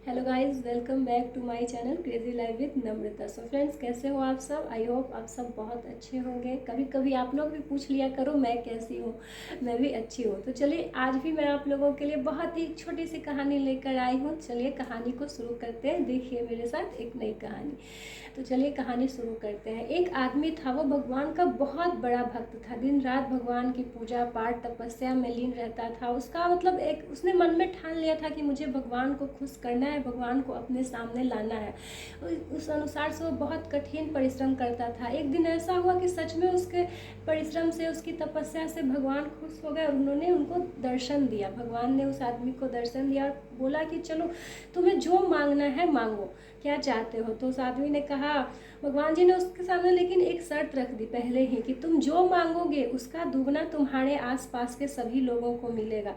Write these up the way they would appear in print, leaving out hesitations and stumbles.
Hello guys, welcome back to my channel crazy life with Namrata. So friends, कैसे हो आप सब? आई होप आप सब बहुत अच्छे होंगे। कभी कभी आप लोग भी पूछ लिया करो मैं कैसी हूँ। मैं भी अच्छी हूँ। तो चलिए, आज भी मैं आप लोगों के लिए बहुत ही छोटी सी कहानी लेकर आई हूँ। चलिए कहानी को शुरू करते हैं। देखिए मेरे साथ एक नई कहानी। तो चलिए कहानी शुरू करते हैं। एक आदमी था, वो भगवान का बहुत बड़ा भक्त था। दिन रात भगवान की पूजा पाठ तपस्या में लीन रहता था। उसका मतलब एक उसने मन में ठान लिया था कि मुझे भगवान को खुश करना है, भगवान को अपने सामने लाना है। उस अनुसार से वो बहुत कठिन परिश्रम करता था। एक दिन ऐसा हुआ कि सच में उसके परिश्रम से, उसकी तपस्या से भगवान खुश हो गए और उन्होंने उनको दर्शन दिया। भगवान ने उस आदमी को दर्शन दिया और बोला कि चलो तुम्हें जो मांगना है मांगो, क्या चाहते हो। तो उस आदमी ने कहा, भगवान जी ने उसके सामने लेकिन एक शर्त रख दी पहले ही कि तुम जो मांगोगे उसका दुगना तुम्हारे आसपास के सभी लोगों को मिलेगा।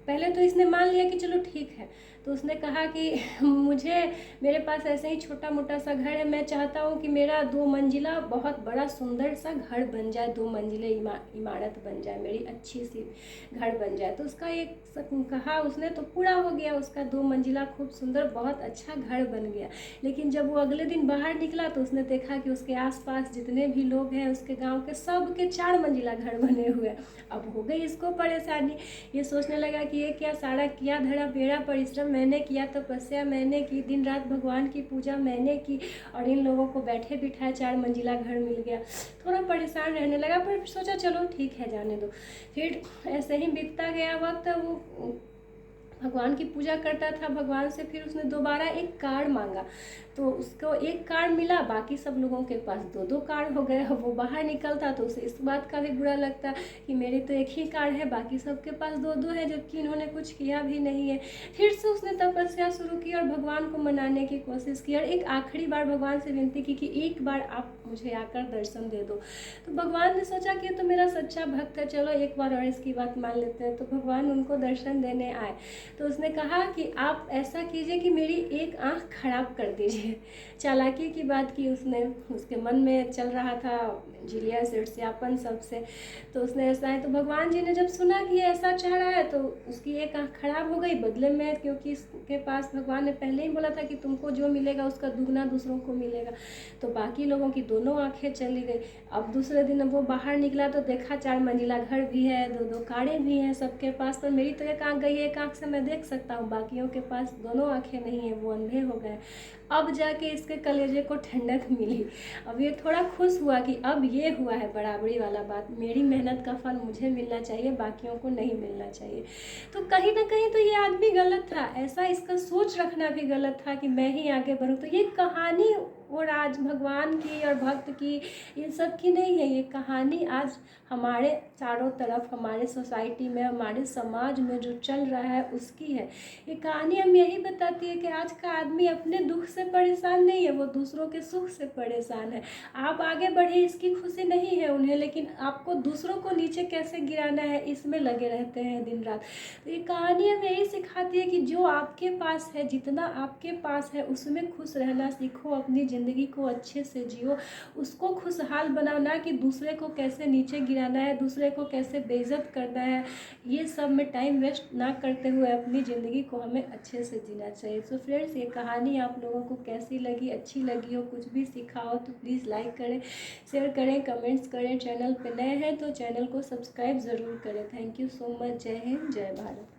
पहले तो इसने मान लिया कि चलो ठीक है। तो उसने कहा कि मुझे, मेरे पास ऐसे ही छोटा मोटा सा घर है, मैं चाहता हूँ कि मेरा 2 मंजिला बहुत बड़ा सुंदर सा घर बन जाए, 2 मंजिले इमारत बन जाए, मेरी अच्छी सी घर बन जाए। तो उसका एक कहा उसने, तो पूरा हो गया। उसका 2 मंजिला खूब सुंदर बहुत अच्छा घर बन गया। लेकिन जब वो अगले दिन बाहर निकला तो उसने देखा कि उसके आसपास जितने भी लोग हैं उसके गांव के, सब के 4 मंजिला घर बने हुए। अब हो गई इसको परेशानी। ये सोचने लगा कि ये क्या सारा किया धरा मेरा परिश्रम मैंने किया, तपस्या मैंने की, दिन रात भगवान की पूजा मैंने की, और इन लोगों को बैठे बिठाए 4 मंजिला घर मिल गया। थोड़ा परेशान रहने लगा, पर सोचा चलो ठीक है जाने दो। फिर ऐसे ही बीतता गया वक्त। वो भगवान की पूजा करता था भगवान से। फिर उसने दोबारा एक कार्ड मांगा, तो उसको एक कार्ड मिला, बाकी सब लोगों के पास 2-2 कार्ड हो गए। वो बाहर निकलता तो उसे इस बात का भी बुरा लगता कि मेरी तो एक ही कार्ड है, बाकी सबके पास 2-2 है, जबकि इन्होंने कुछ किया भी नहीं है। फिर से उसने तपस्या शुरू की और भगवान को मनाने की कोशिश की, और एक आखिरी बार भगवान से विनती की कि एक बार आप मुझे आकर दर्शन दे दो। तो भगवान ने सोचा कि ये तो मेरा सच्चा भक्त है, चलो एक बार और इसकी बात मान लेते हैं। तो भगवान उनको दर्शन देने आए। तो उसने कहा कि आप ऐसा कीजिए कि मेरी एक आंख खराब कर दीजिए। चालाकी की बात की उसने, उसके मन में चल रहा था झिलिया ईर्ष्यापन सबसे। तो उसने ऐसा है, तो भगवान जी ने जब सुना कि ऐसा चाह रहा है तो उसकी एक आंख खराब हो गई बदले में, क्योंकि इसके पास भगवान ने पहले ही बोला था कि तुमको जो मिलेगा उसका दुगना दूसरों को मिलेगा। तो बाकी लोगों की दोनों आंखें चली गई। अब दूसरे दिन वो बाहर निकला तो देखा 4 मंजिला घर भी है, 2-2 कारें भी हैं सबके पास, पर मेरी तो एक आंख गई, एक आंख से मैं देख सकता हूँ, बाकियों के पास दोनों आंखें नहीं है, वो अंधे हो गए। अब जाके इसके कलेजे को ठंडक मिली। अब ये थोड़ा खुश हुआ कि अब ये हुआ है बराबरी वाला बात, मेरी मेहनत का फल मुझे मिलना चाहिए, बाकियों को नहीं मिलना चाहिए। तो कहीं ना कहीं तो ये आदमी गलत था, ऐसा इसका सोच रखना भी गलत था कि मैं ही आगे बढ़ूँ। तो ये कहानी वो राज भगवान की और भक्त की, इन सब की नहीं है। ये कहानी आज हमारे चारों तरफ, हमारे सोसाइटी में, हमारे समाज में जो चल रहा है उसकी है। ये कहानी हम यही बताती है कि आज का आदमी अपने दुख से परेशान नहीं है, वो दूसरों के सुख से परेशान है। आप आगे बढ़े इसकी खुशी नहीं है उन्हें, लेकिन आपको दूसरों को नीचे कैसे गिराना है इसमें लगे रहते हैं दिन रात। तो ये कहानी हमें यही सिखाती है कि जो आपके पास है, जितना आपके पास है उसमें खुश रहना सीखो, अपनी ज़िंदगी को अच्छे से जियो, उसको खुशहाल बनाओ, ना कि दूसरे को कैसे नीचे गिराना है, दूसरे को कैसे बेइज्जत करना है। ये सब में टाइम वेस्ट ना करते हुए अपनी ज़िंदगी को हमें अच्छे से जीना चाहिए। सो फ्रेंड्स, ये कहानी आप लोगों को कैसी लगी, अच्छी लगी हो, कुछ भी सीखा हो तो प्लीज़ लाइक करें, शेयर करें, कमेंट्स करें। चैनल पे नए हैं तो चैनल को सब्सक्राइब ज़रूर करें। Thank you so much. जय हिंद, जय भारत।